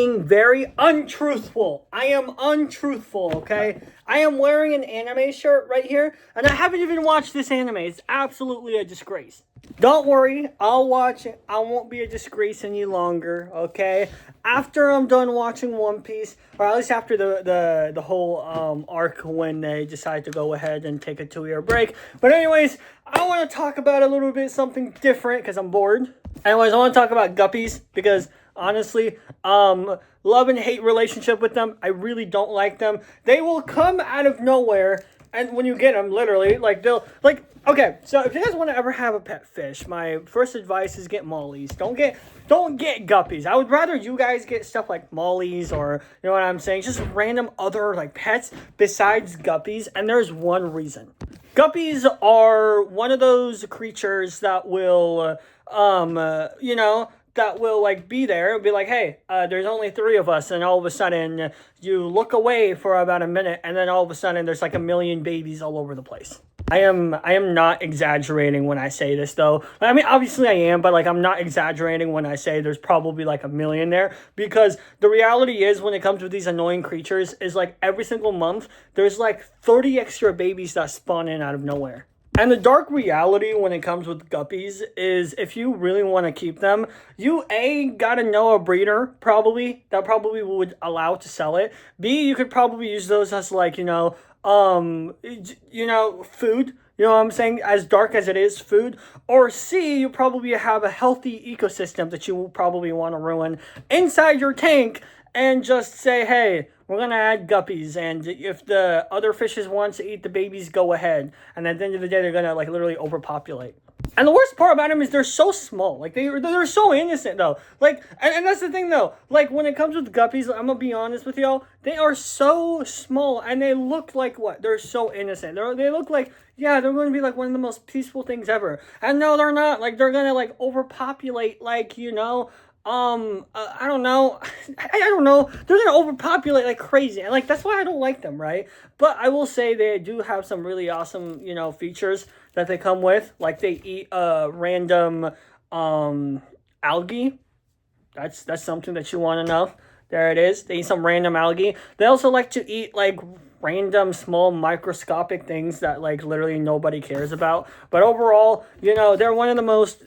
Being very untruthful. I am untruthful, okay? I am wearing an anime shirt right here, and I haven't even watched this anime. It's absolutely a disgrace. Don't worry, I'll watch it. I won't be a disgrace any longer, okay? After I'm done watching One Piece, or at least after the whole arc when they decide to go ahead and take a 2-year break. But anyways, I want to talk about a little bit something different because I'm bored. Anyways, I want to talk about Guppies because honestly, love and hate relationship with them. I really don't like them. They will come out of nowhere, and when you get them, literally, like they'll like. Okay, so if you guys want to ever have a pet fish, my first advice is get mollies. Don't get guppies. I would rather you guys get stuff like mollies or, you know what I'm saying, just random other like pets besides guppies. And there's one reason. Guppies are one of those creatures that will, that will like be there and be like, hey, there's only 3 of us, and all of a sudden you look away for about a minute, and then all of a sudden there's like a million babies all over the place. I am not exaggerating when I say this, though. I mean, obviously I am, but like I'm not exaggerating when I say there's probably like a million there, because the reality is when it comes to these annoying creatures is like every single month there's like 30 extra babies that spawn in out of nowhere. And the dark reality when it comes with guppies is if you really want to keep them, you gotta know a breeder probably that probably would allow to sell it. B, you could probably use those as like, food, you know what I'm saying, as dark as it is, food. Or C, you probably have a healthy ecosystem that you will probably want to ruin inside your tank and just say, hey, we're going to add guppies, and if the other fishes want to eat the babies, go ahead. And at the end of the day, they're going to like literally overpopulate. And the worst part about them is they're so small. Like, they're so innocent, though. Like, and that's the thing, though. Like, when it comes with guppies, I'm going to be honest with y'all. They are so small, and they look like what? They're so innocent. They look like, yeah, they're going to be, like, one of the most peaceful things ever. And no, they're not. Like, they're going to, like, overpopulate, like, I don't know. I don't know. They're gonna overpopulate like crazy, and like that's why I don't like them, right? But I will say they do have some really awesome, features that they come with. Like they eat random algae. That's something that you want to know. There it is. They eat some random algae. They also like to eat like random small microscopic things that like literally nobody cares about. But overall, they're one of the most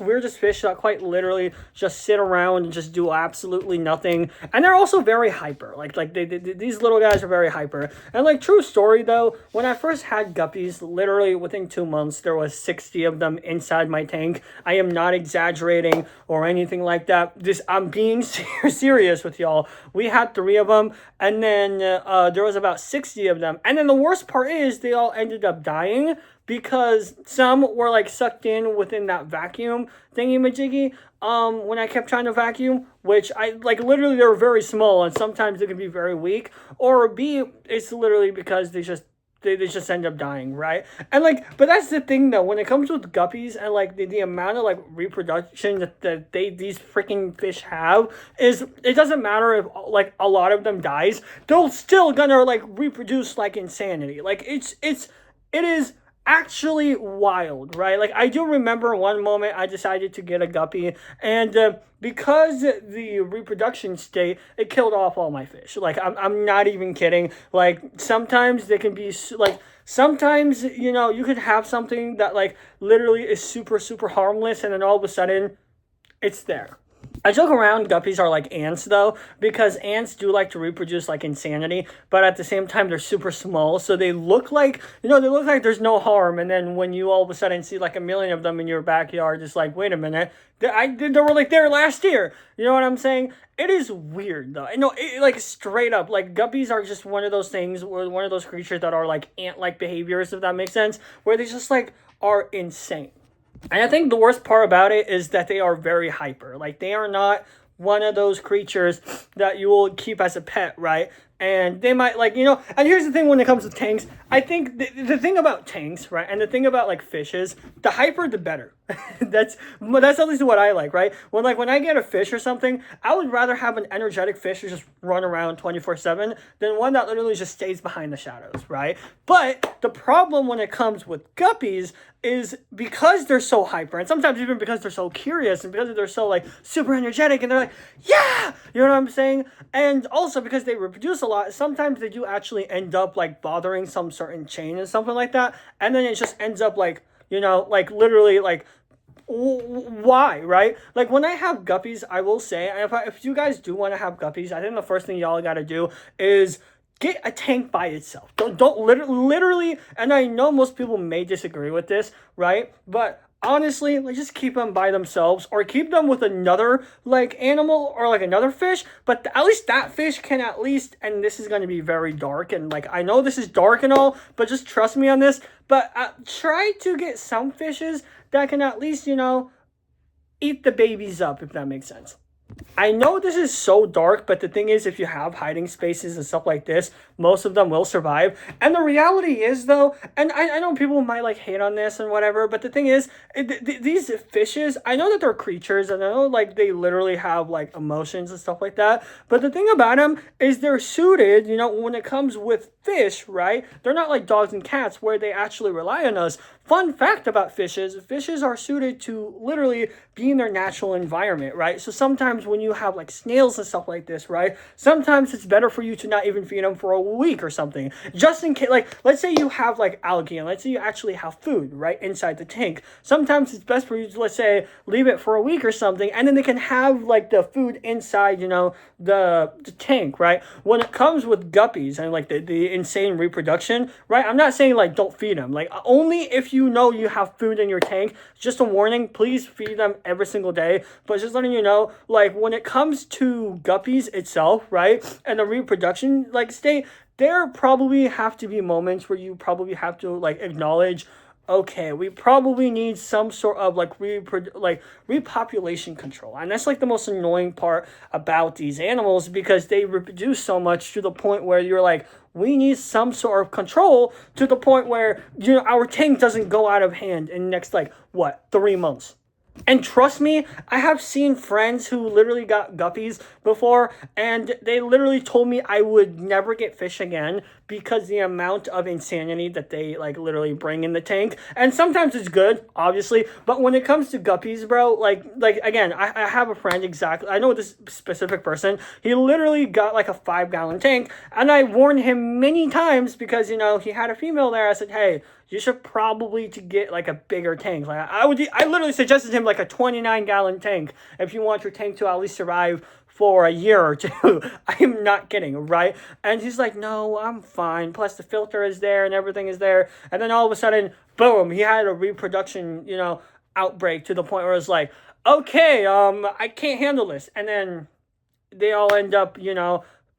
weirdest fish that quite literally just sit around and just do absolutely nothing. And they're also very hyper. Like these little guys are very hyper. And like true story though, when I first had guppies, literally within 2 months there was 60 of them inside my tank. I am not exaggerating or anything like that. I'm being serious with y'all. We had 3 of them, and then there was about 60 of them. And then the worst part is they all ended up dying because some were like sucked in within that vacuum thingy-majiggy when I kept trying to vacuum, which I like literally they're very small and sometimes they can be very weak. Or B, it's literally because they just end up dying, right? And like, but that's the thing though, when it comes with guppies and like the amount of like reproduction that these freaking fish have, is it doesn't matter if like a lot of them dies, they're still gonna like reproduce like insanity. Like it is actually wild, right? Like I do remember one moment I decided to get a guppy, and because the reproduction state, it killed off all my fish. Like I'm not even kidding. Like sometimes they can be like, sometimes you could have something that like literally is super super harmless, and then all of a sudden it's there. I joke around guppies are like ants though, because ants do like to reproduce like insanity, but at the same time they're super small, so they look like there's no harm, and then when you all of a sudden see like a million of them in your backyard, it's like, wait a minute, they were like there last year. You know what I'm saying? It is weird though. No, like straight up, like guppies are just one of those things, or one of those creatures that are like ant-like behaviors, if that makes sense, where they just like are insane. And I think the worst part about it is that they are very hyper. Like, they are not one of those creatures that you will keep as a pet, right? And they might like, and here's the thing when it comes to tanks. I think the thing about tanks, right, and the thing about like fishes, the hyper the better. that's at least what I like, right? When I get a fish or something, I would rather have an energetic fish who just run around 24/7 than one that literally just stays behind the shadows, right? But the problem when it comes with guppies is because they're so hyper, and sometimes even because they're so curious, and because they're so like super energetic, and they're like, yeah, you know what I'm saying? And also because they reproduce a lot, sometimes they do actually end up like bothering some certain chain and something like that, and then it just ends up like, like literally like, why, right? Like when I have guppies, I will say, if you guys do want to have guppies, I think the first thing y'all gotta do is get a tank by itself. Don't literally, and I know most people may disagree with this, right? But honestly, like just keep them by themselves, or keep them with another like animal or like another fish. But at least that fish can at least, and this is going to be very dark, and like I know this is dark and all, but just trust me on this. But try to get some fishes that can at least, eat the babies up, if that makes sense. I know this is so dark, but the thing is, if you have hiding spaces and stuff like this, most of them will survive. And the reality is, though, and I know people might like hate on this and whatever, but the thing is, these fishes, I know that they're creatures, and I know like they literally have like emotions and stuff like that. But the thing about them is they're suited, when it comes with fish, right? They're not like dogs and cats where they actually rely on us. Fun fact about fishes are suited to literally be in their natural environment, right? So sometimes when you have like snails and stuff like this, right? Sometimes it's better for you to not even feed them for a week or something. Just in case, like, let's say you have like algae, and let's say you actually have food, right, inside the tank. Sometimes it's best for you to, let's say, leave it for a week or something, and then they can have like the food inside, the tank, right? When it comes with guppies and like the insane reproduction, right? I'm not saying like don't feed them. Like only if you know you have food in your tank. Just a warning, please feed them every single day. But just letting you know, like when it comes to guppies itself, right, and the reproduction like state, there probably have to be moments where you probably have to like acknowledge, okay, we probably need some sort of like repopulation control. And that's like the most annoying part about these animals, because they reproduce so much to the point where you're like, we need some sort of control, to the point where, our tank doesn't go out of hand in the next 3 months. And trust me, I have seen friends who literally got guppies before, and they literally told me I would never get fish again because the amount of insanity that they literally bring in the tank. And sometimes it's good, obviously, but when it comes to guppies, bro, like again, I have a friend, exactly, I know this specific person. He literally got like a 5-gallon tank, and I warned him many times because he had a female there. I said, hey, you should probably to get like a bigger tank. Like I literally suggested him like a 29-gallon tank if you want your tank to at least survive for a year or two. I'm not kidding, right? And he's like, no, I'm fine. Plus the filter is there and everything is there. And then all of a sudden, boom, he had a reproduction, outbreak, to the point where it's like, okay, I can't handle this. And then they all end up,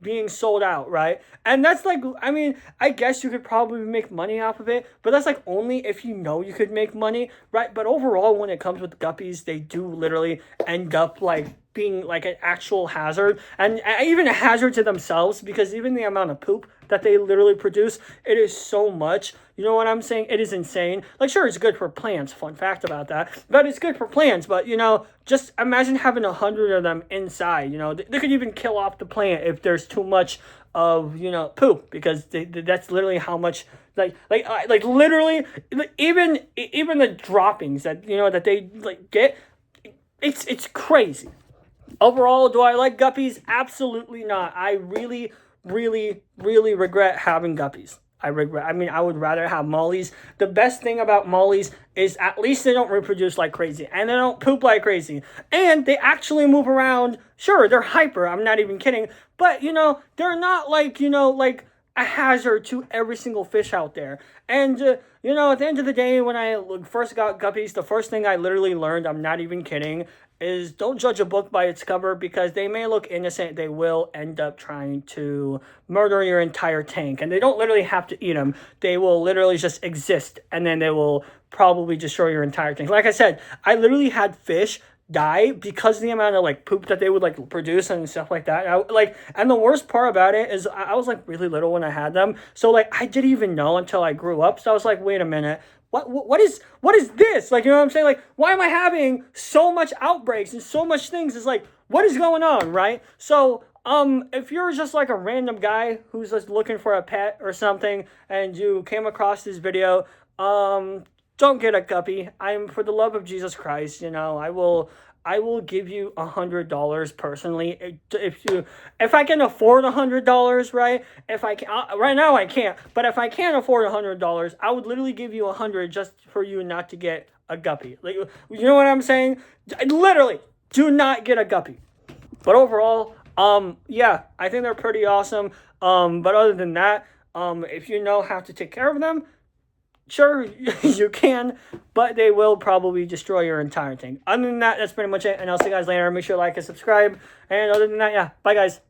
being sold out, right? And that's like, I mean, I guess you could probably make money off of it, but that's like only if you could make money, right? But overall, when it comes with guppies, they do literally end up like being like an actual hazard, and even a hazard to themselves, because even the amount of poop that they literally produce, it is so much. You know what I'm saying? It is insane. Like, sure, it's good for plants. Fun fact about that. But it's good for plants. But, just imagine having 100 of them inside. They could even kill off the plant if there's too much of, poop. Because that's literally how much, literally, even the droppings that, that they, get, it's crazy. Overall, do I like guppies? Absolutely not. I really, really, really regret having guppies. I would rather have mollies. The best thing about mollies is at least they don't reproduce like crazy, and they don't poop like crazy, and they actually move around. Sure, they're hyper. I'm not even kidding. But, they're not like, like a hazard to every single fish out there. And, at the end of the day, when I first got guppies, the first thing I literally learned, I'm not even kidding, is don't judge a book by its cover, because they may look innocent. They will end up trying to murder your entire tank. And they don't literally have to eat them. They will literally just exist, and then they will probably destroy your entire tank. Like I said, I literally had fish die because of the amount of like poop that they would like produce and stuff like that. And the worst part about it is I was like really little when I had them, so like I didn't even know until I grew up. So I was like, wait a minute, what is this? Like, you know what I'm saying? Like, why am I having so much outbreaks and so much things? It's like, what is going on, right? So if you're just like a random guy who's just looking for a pet or something and you came across this video, don't get a guppy. For the love of Jesus Christ, you know, I will give you $100 personally if I can afford $100, right? If I can, right now I can't, but if I can't afford $100, I would literally give you 100 just for you not to get a guppy. Like, you know what I'm saying? Literally, do not get a guppy. But overall, yeah, I think they're pretty awesome. But other than that, if you know how to take care of them, sure, you can, but they will probably destroy your entire thing. Other than that, that's pretty much it, and I'll see you guys later. Make sure to like and subscribe, and other than that, yeah, bye guys.